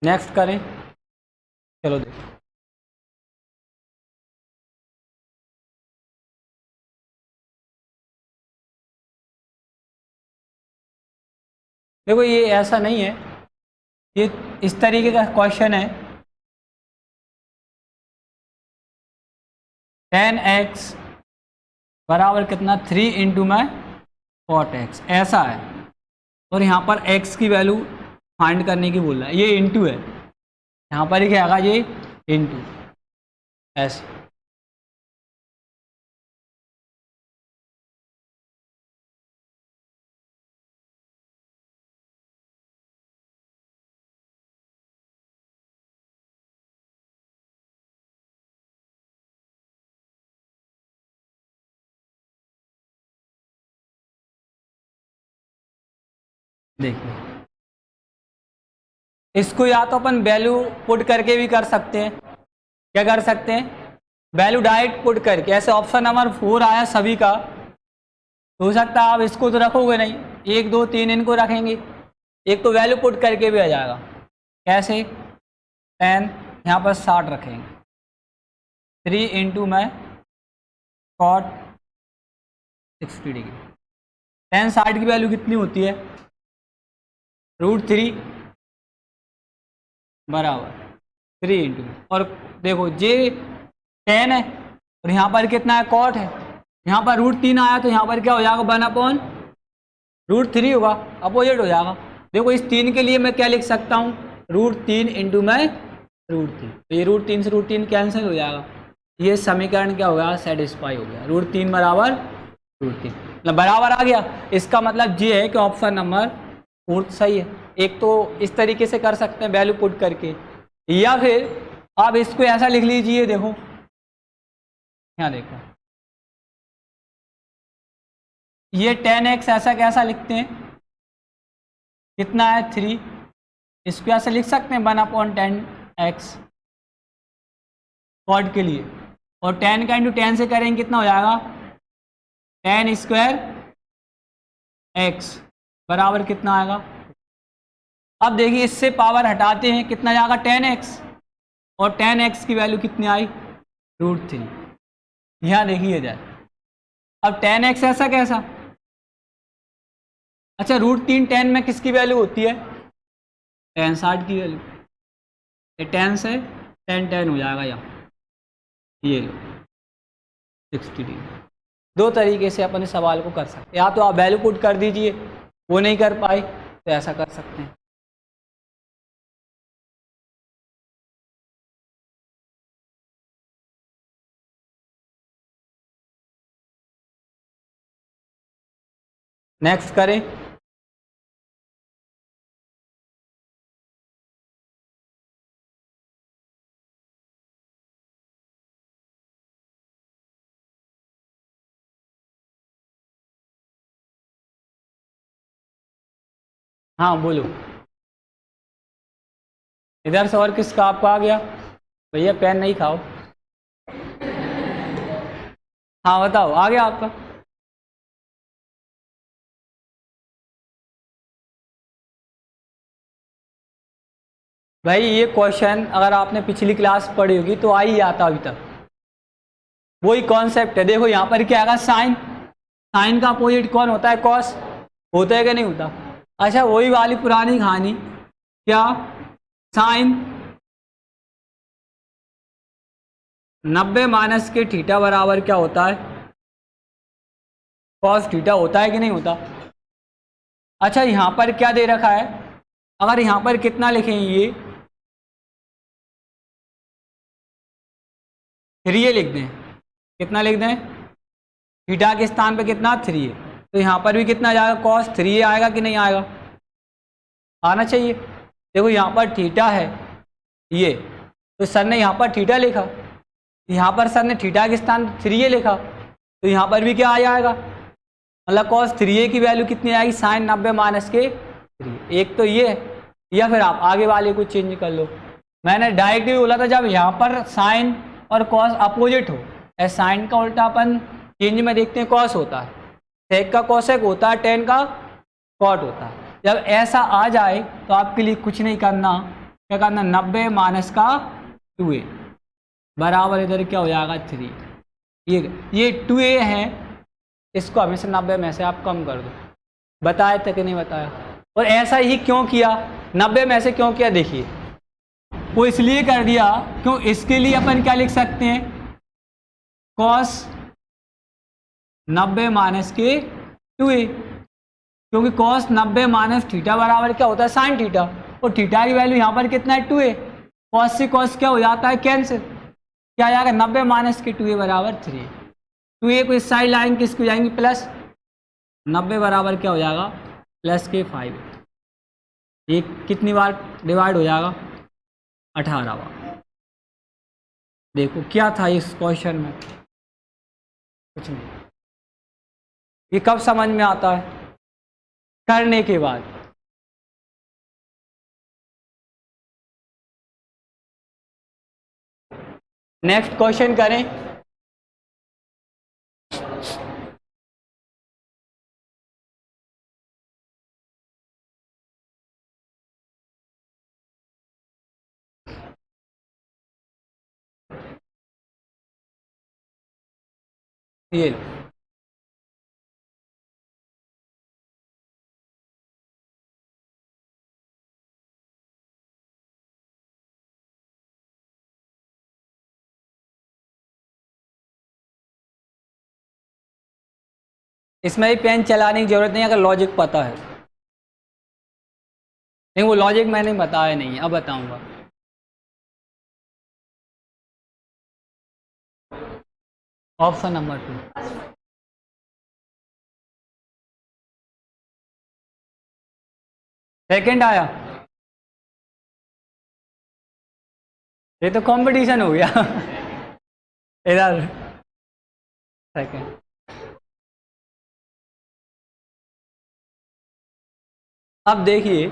Speaker 1: नेक्स्ट करें, चलो देखो। देखो ये ऐसा नहीं है, ये इस तरीके का क्वेश्चन है, 10x बराबर कितना 3 इंटू में cot x, ऐसा है। और यहाँ पर x की वैल्यू फाइंड करने की बोल रहा है, ये इंटू है, यहाँ पर ही क्या आएगा ये इंटू, ऐसे। देखिए इसको या तो अपन वैल्यू पुट करके भी कर सकते हैं, क्या कर सकते हैं, वैल्यू डायरेक्ट पुट करके, ऐसे ऑप्शन नंबर 4 आया सभी का, तो हो सकता है आप इसको तो रखोगे नहीं, 1 2 3 इनको रखेंगे, एक तो वैल्यू पुट करके भी आ जाएगा, कैसे 10 यहाँ पर 60 रखेंगे, 3 इंटू में cot 60 डिग्री, 10 60 की वैल्यू कितनी होती है, √3 बराबर 3 इंटू, और देखो ये 10 है और यहाँ पर कितना है cot है, यहाँ पर √3 आया तो यहाँ पर क्या हो जाएगा 1/√3 होगा, अपोजिट हो जाएगा। देखो इस 3 के लिए मैं क्या लिख सकता हूँ, √3 इंटू में √3, तो ये √3 से √3 कैंसिल हो जाएगा, ये समीकरण क्या हो गया, सेटिस्फाई हो गया, √3 बराबर √3 मतलब बराबर आ गया। इसका मतलब ये है कि ऑप्शन नंबर 4 सही है। एक तो इस तरीके से कर सकते हैं वैल्यू पुट करके, या फिर आप इसको ऐसा लिख लीजिए, देखो यहाँ देखो ये 10x ऐसा कैसा लिखते हैं, कितना है 3, इसको ऐसे लिख सकते हैं 1/10x cot के लिए, और 10 का इंटू 10 से करेंगे कितना हो जाएगा 10² x बराबर कितना आएगा। अब देखिए इससे पावर हटाते हैं, कितना जाएगा 10x, और 10x की वैल्यू कितनी आई √3, यहाँ देखिए जाए। अब 10x ऐसा कैसा, अच्छा √3 10 में किसकी वैल्यू होती है, 10 60 की वैल्यू, ये 10 से 10 10 हो जाएगा यहाँ, ये लो 60 डिग्री। दो तरीके से अपन इस सवाल को कर सकते हैं, या तो आप वैल्यू पुट कर दीजिए, वो नहीं कर पाए तो ऐसा कर सकते हैं। नेक्स्ट करें, हाँ बोलो, इधर से और किसका आपका आ गया, भैया पेन नहीं खाओ, हाँ बताओ आ गया आपका। भाई ये क्वेश्चन अगर आपने पिछली क्लास पढ़ी होगी तो आ ही आता अभी तक, वही कॉन्सेप्ट है। देखो यहाँ पर क्या आएगा साइन, साइन का अपोजिट कौन होता है, कॉस, होता है कि नहीं होता। अच्छा वही वाली पुरानी कहानी, क्या साइन 90 माइनस के थीटा बराबर क्या होता है, कॉस थीटा होता है कि नहीं होता। अच्छा यहाँ पर क्या दे रखा है, अगर यहाँ पर कितना लिखें, ये 3a लिख दें, कितना लिख दें, थीटा के स्थान पे कितना 3a, तो यहाँ पर भी कितना जाएगा, cos 3a आएगा कि नहीं आएगा, आना चाहिए। देखो यहाँ पर थीटा है ये, तो सर ने यहाँ पर थीटा लिखा, यहाँ पर सर ने थीटा के स्थान 3a लिखा, तो यहाँ पर भी क्या आ जाएगा, मतलब cos 3a की वैल्यू कितनी आएगी, sin 90 माइनस के 3a। एक तो ये है, या फिर आप आगे वाले को चेंज कर लो। मैंने डायरेक्ट भी बोला था जब यहाँ पर साइन और कॉस अपोजिट हो, साइन का उल्टा अपन चेंज में देखते हैं कॉस होता है, सेक का कॉसेक होता है, टेन का कॉट होता है। जब ऐसा आ जाए तो आपके लिए कुछ नहीं करना, क्या करना, 90 माइनस का 2a बराबर इधर क्या हो जाएगा 3। ये 2a है, इसको हमेशा 90 में से आप कम कर दो। बताया था कि नहीं बताया? और ऐसा ही क्यों किया, 90 में से क्यों किया, देखिए वो इसलिए कर दिया क्यों, इसके लिए अपन क्या लिख सकते हैं, cos 90 माइनस के 2a, क्योंकि cos 90 माइनस थीटा बराबर क्या होता है, साइन थीटा, और थीटा की वैल्यू यहाँ पर कितना है 2a, cos से cos क्या हो जाता है, कैंसिल, क्या आ जाएगा 90 माइनस के 2a बराबर 3। 2a को इस साइड लाइन किसको जाएंगे प्लस, 90 बराबर क्या हो जाएगा प्लस के 5। ये कितनी बार डिवाइड हो जाएगा, 18 बार। देखो क्या था इस क्वेश्चन में, कुछ नहीं। ये कब समझ में आता है, करने के बाद। नेक्स्ट क्वेश्चन करें। ये इसमें भी पेन चलाने की जरूरत नहीं अगर लॉजिक पता है। नहीं वो लॉजिक मैंने बताया नहीं है, अब बताऊंगा। ऑप्शन नंबर 2 सेकंड आया, ये तो कंपटीशन हो गया इधर सेकंड। अब देखिए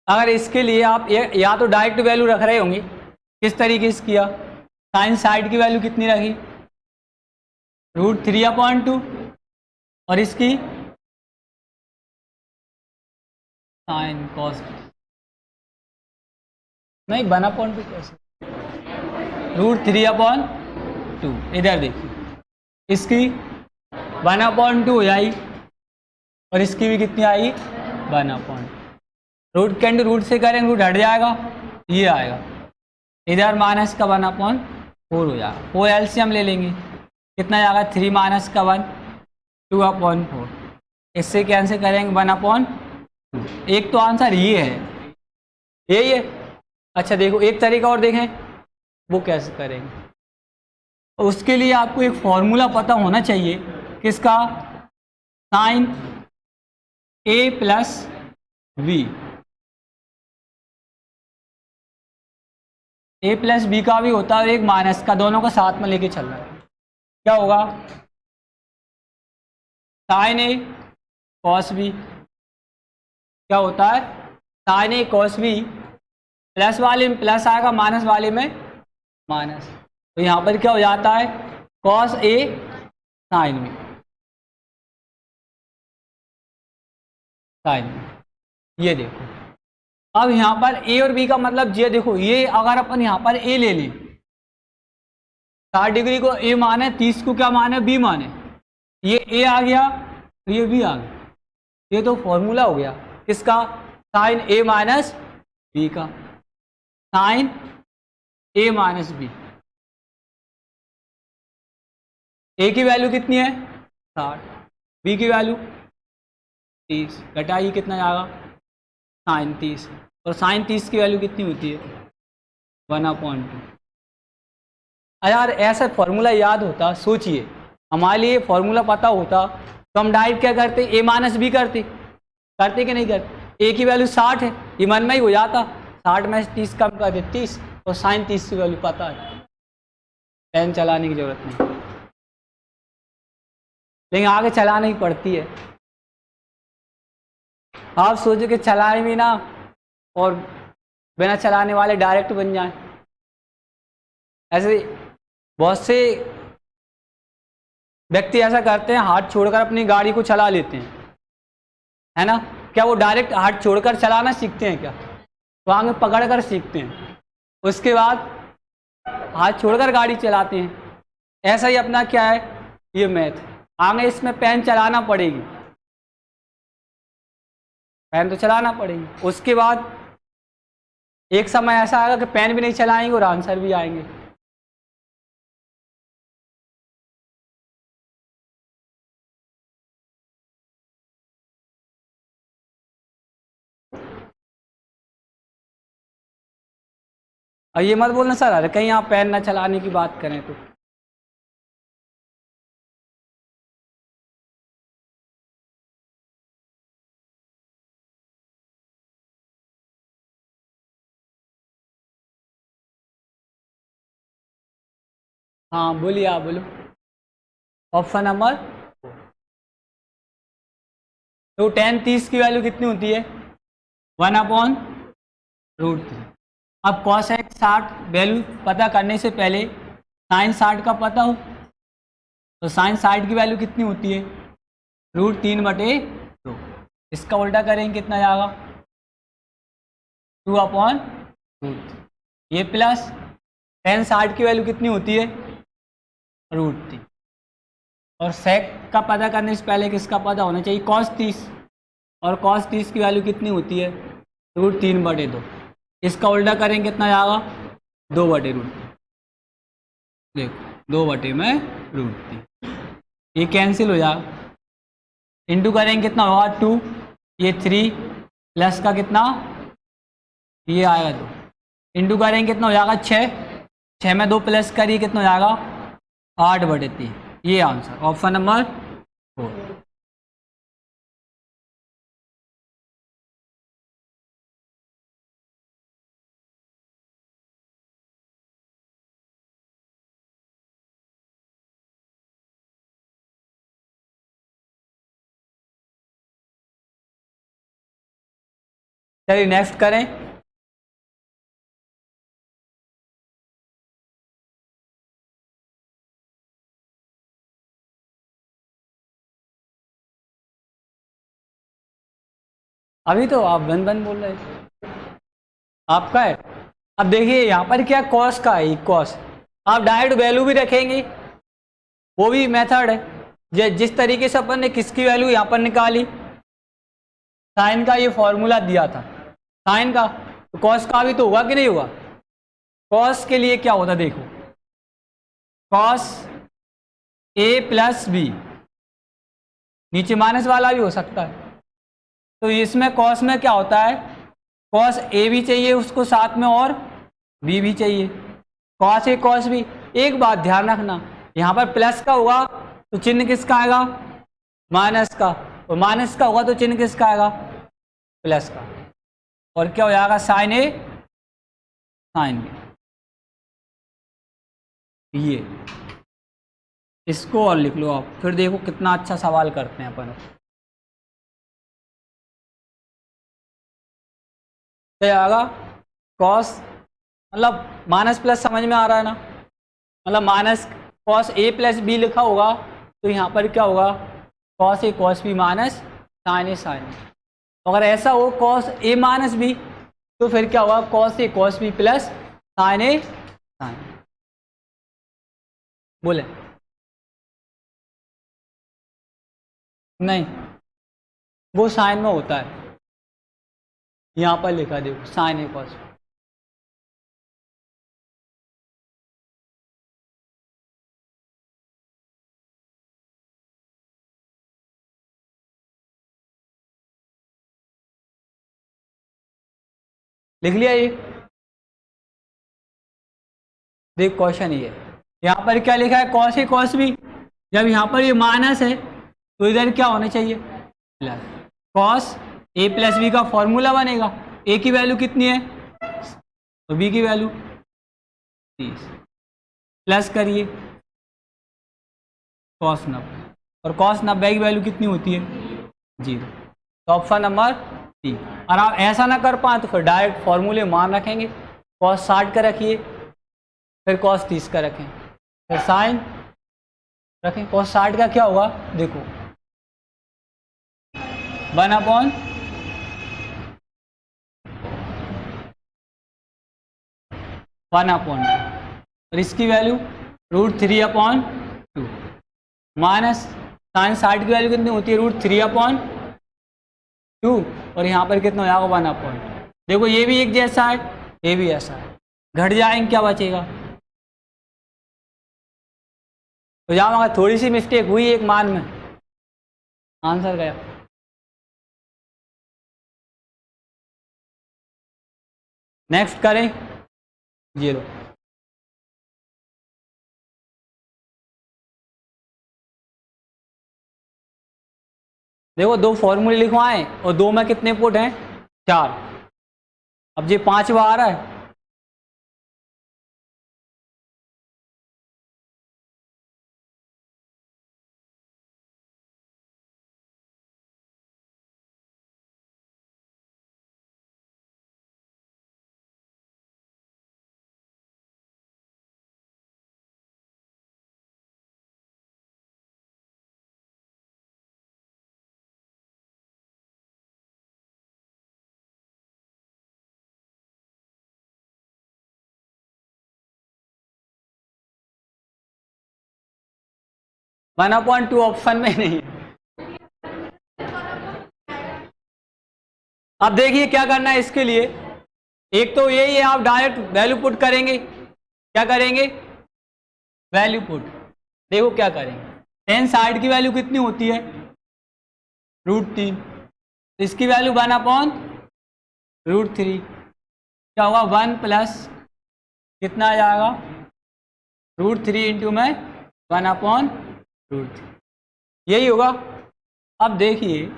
Speaker 1: अगर इसके लिए आप या तो डायरेक्ट वैल्यू रख रहे होंगे, किस तरीके से किया, साइन साइड की वैल्यू कितनी रखी, √3/2, और इसकी साइन कॉस नहीं 1/2 कैसे, √3/2। इधर देखिए इसकी 1/2 हो जाएगी, और इसकी भी कितनी आई 1/2। रूट कैंड रूट से करेंगे, रूट हट जाएगा, ये आएगा, इधर माइनस का 1/4 हो जाएगा। 4 एलसीएम ले लेंगे, कितना जाएगा 3 माइनस का 1 2/4, इससे कैंसिल करेंगे 1/2। एक तो आंसर ये है, यही है। अच्छा देखो एक तरीका और देखें, वो कैसे करेंगे। उसके लिए आपको एक फॉर्मूला पता होना चाहिए, किसका, sine a plus B, a plus B का भी होता है और एक माइनस का, दोनों को साथ में लेके चलना है। क्या होगा, साइन ए कॉस बी, क्या होता है, साइन ए कॉस बी, प्लस वाले में प्लस आएगा, माइनस वाले में माइनस, तो यहाँ पर क्या हो जाता है, cos A sine B, sine B. ये देखो अब यहाँ पर ए और बी का मतलब ये देखो, ये अगर अपन यहाँ पर ए ले लें, 60 डिग्री को ए माने, 30 को क्या माने, बी माने, ये ए आ गया, ये बी आ गया, ये तो फॉर्मूला हो गया किसका, साइन ए माइनस बी का, साइन ए माइनस बी। ए की वैल्यू कितनी है 60, बी की वैल्यू 30, घटाइए कितना आएगा साइन 30, और साइन 30 की वैल्यू कितनी होती है 1/2। यार ऐसा फॉर्मूला याद होता, सोचिए हमारे लिए फॉर्मूला पता होता तो हम डायरेक्ट क्या करते, ए माइनस बी करते कि नहीं करते। ए की वैल्यू 60 है, ये मन में ही हो जाता, 60 में 30 कम कर दे 30, और साइन 30 की वैल्यू पता है, पेन चलाने की जरूरत नहीं, लेकिन आगे चलानी ही पड़ती है। आप सोचो कि चलाए भी ना और बिना चलाने वाले डायरेक्ट बन जाएं। ऐसे बहुत से व्यक्ति ऐसा करते हैं, हाथ छोड़कर अपनी गाड़ी को चला लेते हैं, है ना। क्या वो डायरेक्ट हाथ छोड़कर चलाना सीखते हैं क्या, तो आगे पकड़ कर सीखते हैं, उसके बाद हाथ छोड़कर गाड़ी चलाते हैं। ऐसा ही अपना क्या है ये मैथ, आगे इसमें पेन चलाना पड़ेगी, पेन तो चलाना पड़ेगी। उसके बाद एक समय ऐसा आएगा कि पेन भी नहीं चलाएंगे और आंसर भी आएंगे। और ये मत बोलना सर अरे कहीं आप पेन ना चलाने की बात करें तो। हाँ बोलिए, आप बोलो। ऑप्शन नंबर, तो tan 30 की वैल्यू कितनी होती है 1/√3। अब cos x 60 वैल्यू पता करने से पहले sin 60 का पता हो, तो sin 60 की वैल्यू कितनी होती है √3/2। इसका उल्टा करेंगे कितना जाएगा 2/√3। ये प्लस tan 60 की वैल्यू कितनी होती है √3, और sec का पता करने से पहले किसका पता होना चाहिए cos 30, और cos 30 की वैल्यू कितनी होती है √3/2। इसका उल्टा करेंगे कितना जाएगा 2/√3। देखो 2/√3, ये कैंसिल हो जाएगा, इंटू करेंगे कितना होगा 2, ये 3 प्लस का कितना ये आएगा 2, इंटू करेंगे कितना हो जाएगा 6 में 2 प्लस करिए कितना हो जाएगा 8/3। ये आंसर ऑप्शन नंबर 4। चलिए नेक्स्ट करें। अभी तो आप बन बन बोल रहे थे, आपका है। अब देखिए यहाँ पर क्या कॉस का है, कॉस आप डायरेक्ट वैल्यू भी रखेंगे, वो भी मेथड है। जिस तरीके से अपन ने किसकी वैल्यू यहाँ पर निकाली, साइन का ये फॉर्मूला दिया था साइन का, तो कॉस का भी तो होगा कि नहीं होगा। कॉस के लिए क्या होता देखो, कॉस ए प्लस बी, नीचे माइनस वाला भी हो सकता है, तो इसमें कॉस में क्या होता है कॉस ए भी चाहिए उसको साथ में और बी भी चाहिए, कॉस ए कॉस बी। एक बात ध्यान रखना, यहाँ पर प्लस का होगा तो चिन्ह किसका आएगा माइनस का, और माइनस का होगा तो चिन्ह किसका आएगा प्लस का, और क्या हो जाएगा साइन ए साइन बी। ये इसको और लिख लो आप, फिर देखो कितना अच्छा सवाल करते हैं अपन। क्या आएगा कॉस, मतलब माइनस प्लस समझ में आ रहा है ना, मतलब minus cos A plus B लिखा होगा तो यहाँ पर क्या होगा cos A cos B minus sign A sine B. अगर ऐसा हो कॉस ए माइनस बी तो फिर क्या होगा cos A cos B plus sign A sign. बोले नहीं, वो साइन में होता है, यहाँ पर लिखा देखो साइन ए कॉस लिख लिया ये। देख क्वेश्चन ये यहाँ पर क्या लिखा है, कॉस ए कॉस बी। जब यहाँ पर ये माइनस है तो इधर क्या होना चाहिए, plus. Cos A plus B का फॉर्मूला बनेगा। ए की वैल्यू कितनी है और बी की वैल्यू 30, प्लस करिए कॉस 90, और कॉस 90 की वैल्यू कितनी होती है 0। तो ऑप्शन नंबर 3। और आप ऐसा ना कर पाए तो फिर डायरेक्ट फॉर्मूले मान रखेंगे। कॉस 60 का रखिए, फिर कॉस 30 का रखें, फिर साइन रखें। कॉस 60 का क्या होगा देखो, 1/, और इसकी वैल्यू √3/2 माइनस साइन 60 की वैल्यू कितनी होती है √3/2, और यहाँ पर कितना हो जाएगा 1/। देखो ये भी एक जैसा है, ये भी ऐसा है, घट जाएंगे, क्या बचेगा। तो यहाँ अगर थोड़ी सी मिस्टेक हुई एक मान में, आंसर गया। नेक्स्ट करें 0। देखो 2 फॉर्मूले लिखवाएं और 2 में कितने पुट हैं 4। अब ये 5वां आ रहा है, वन अपॉइंट 2 ऑप्शन में नहीं है। अब देखिए क्या करना है इसके लिए। एक तो यही है, आप डायरेक्ट वैल्यू पुट करेंगे। क्या करेंगे, वैल्यू पुट। देखो क्या करेंगे, टेन साइड की वैल्यू कितनी होती है √3, इसकी वैल्यू 1/√3। क्या होगा 1 प्लस कितना आ जाएगा √3 इंटू में 1/√3, यही होगा। अब देखिए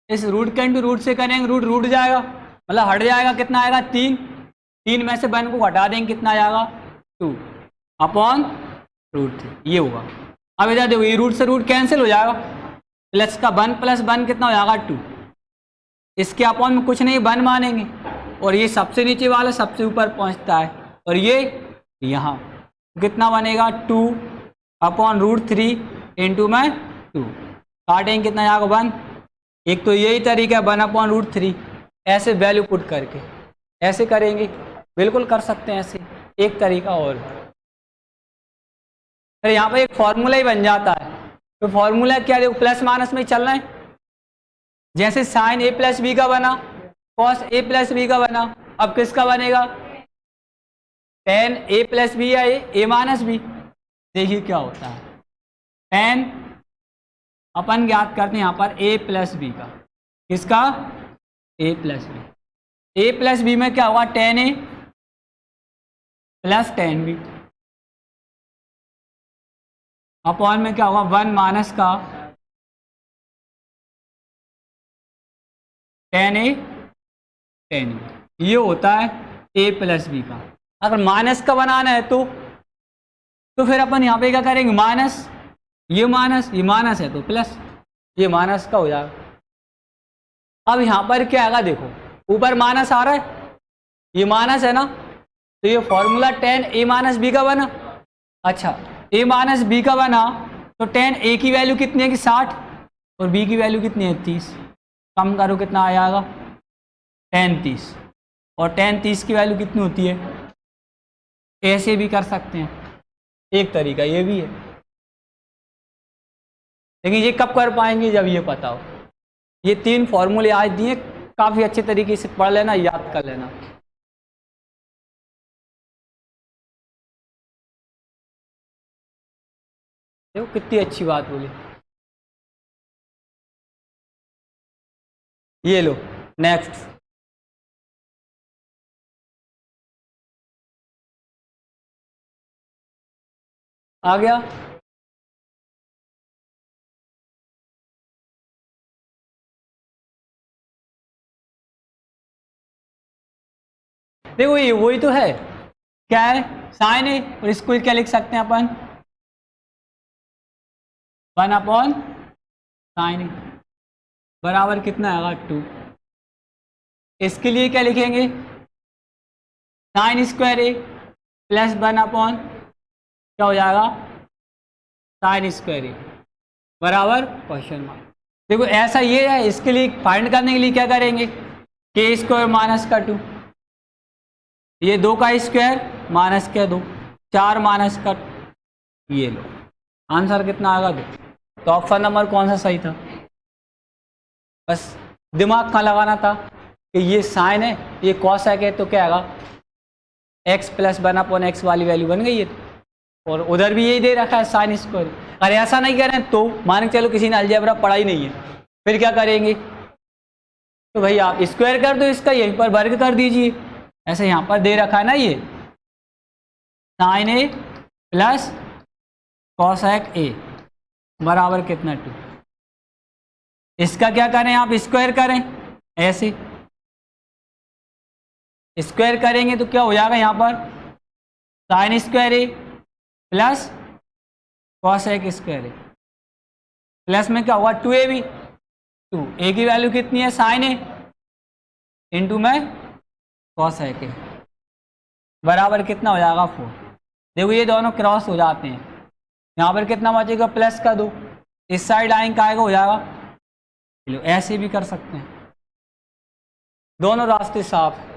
Speaker 1: इस रूट के इंटू रूट से करेंगे, रूट रूट जाएगा, मतलब हट जाएगा, कितना आएगा 3 में से 1 को हटा देंगे, कितना आ जाएगा 2/√3, ये होगा। अब इधर देखो ये रूट से रूट कैंसिल हो जाएगा, प्लस का 1 + 1 कितना हो जाएगा 2, इसके अपॉन में कुछ नहीं 1 मानेंगे, और ये सबसे नीचे वाला सबसे ऊपर पहुंचता है, और ये यहाँ कितना बनेगा 2/√3 इंटू में 2, काटेंगे कितना जाएगा 1। एक तो यही तरीका है 1/√3, ऐसे वैल्यू पुट करके ऐसे करेंगे, बिल्कुल कर सकते हैं ऐसे। एक तरीका और, फिर यहाँ पर एक फॉर्मूला ही बन जाता है। तो फॉर्मूला क्या, देखो प्लस माइनस में चल रहा है, जैसे साइन a + b का बना, कॉस a + b का बना, अब किसका बनेगा tan a + b या a - b। देखिए क्या होता है, tan अपन ज्ञात करते हैं यहाँ पर a + b का, किसका a + b। a + b में क्या होगा tan a + tan b, upon में क्या होगा 1 माइनस का tan a tan b, ये होता है a + b का। अगर माइनस का बनाना है तो फिर अपन यहाँ पे क्या करेंगे, माइनस ये माइनस है तो प्लस, ये माइनस का हो जाएगा। अब यहाँ पर क्या आएगा, देखो ऊपर माइनस आ रहा है, ये माइनस है ना, तो ये फॉर्मूला tan a - b का बना। अच्छा a - b का बना तो tan a की वैल्यू कितनी है कि 60, और b की वैल्यू कितनी है 30, कम करो कितना आ जाएगा tan 30, और tan 30 की वैल्यू कितनी होती है, ऐसे भी कर सकते हैं, एक तरीका ये भी है। लेकिन ये कब कर पाएंगे, जब ये पता हो। ये 3 फॉर्मूले आज दिए, काफ़ी अच्छे तरीके से पढ़ लेना, याद कर लेना। देखो कितनी अच्छी बात बोली। ये लो नेक्स्ट। आ गया। देखो ये वही तो है, क्या है, साइन है, और इसको क्या लिख सकते हैं अपन, 1/sin ए बराबर कितना आएगा 2। इसके लिए क्या लिखेंगे, साइन स्क्वायर ए प्लस 1/, क्या हो जाएगा, साइन स्क्वायर ए बराबर क्वेश्चन मार्क। देखो ऐसा ये है, इसके लिए फाइंड करने के लिए क्या करेंगे, के स्क्वायर माइनस का 2, ये 2 का स्क्वायर माइनस का 2, 4 माइनस का 2, ये लो आंसर कितना आएगा 2। तो ऑप्शन नंबर कौन सा सही था, बस दिमाग का लगाना था कि ये साइन है, ये कॉसेक है, तो क्या आएगा x प्लस 1/x वाली वैल्यू बन गई है। और उधर भी यही दे रखा है साइन स्क्वायर। अरे ऐसा नहीं करें तो मान के चलो किसी ने अलजेब्रा पढ़ा ही नहीं है, फिर क्या करेंगे, तो भाई आप स्क्वायर कर दो इसका, यहीं पर वर्ग कर दीजिए। ऐसे यहाँ पर दे रखा है ना, ये sine A plus cosec A बराबर कितना 2। इसका क्या करें, आप स्क्वायर करें, ऐसे स्क्वायर करेंगे तो क्या हो जाएगा, यहाँ पर साइन स्क्वायर ए प्लस कॉसेक स्क्वायर ए, प्लस में क्या होगा 2ab, 2 ए की वैल्यू कितनी है साइन ए, इंटू में कॉसेक ए बराबर कितना हो जाएगा 4। देखो ये दोनों क्रॉस हो जाते हैं, यहाँ पर कितना बचेगा प्लस का 2, इस साइड आएंगे का आएगा हो जाएगा, चलो ऐसे भी कर सकते हैं, दोनों रास्ते साफ।